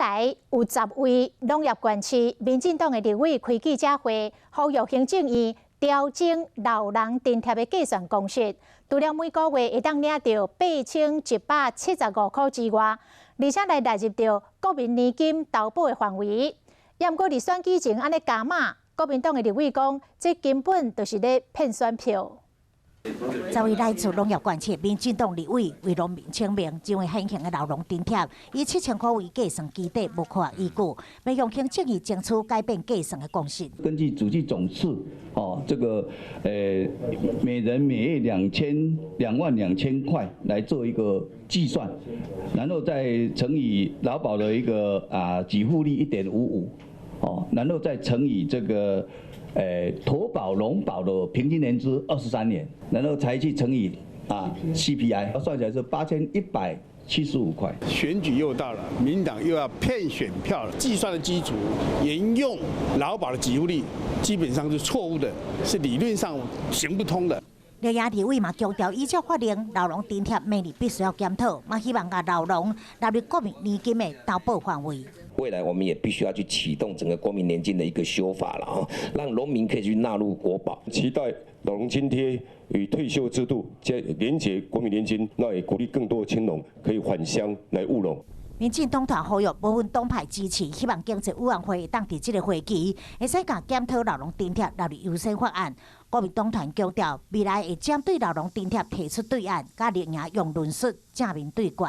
来有10位农业县市民进党的立委开记者会，呼吁行政院调整老人津贴的计算公式，除了每个月会当领到8175块之外，而且来纳入到国民年金投保的范围。也毋过，伫选举前安尼加码，国民党的立委讲，这根本就是咧骗选票。 10位来自农业县市民进党立委为农民请命，认为现行的老农津贴以7000块为计算基底，无科学依据，要向行政院争取改变计算的公式。根据主计总数，这个每人每月22000块来做一个计算，然后再乘以劳保的一个给付率1.55，然后再乘以这个。 投保、农保的平均年资23年，然后才去乘以CPI， 算起来是8175块。选举又到了，民进党又要骗选票了。计算的基础沿用劳保的给付率，基本上是错误的，是理论上行不通的。 立亚立委嘛强调，依照法令，老农津贴每年必须要检讨，嘛希望把老农纳入国民年金的投保范围。 未来我们也必须要去启动整个国民年金的一个修法了哈，让农民可以去纳入国保。期待老农津贴与退休制度连结国民年金，那也鼓励更多的青农可以返乡来务农。 民进党团呼吁部分党派支持，希望经济委员会当伫这个会期，会使甲检讨老农津贴纳入优先法案。国民党团强调，未来会针对老农津贴提出对案，甲立营用论述正面对决。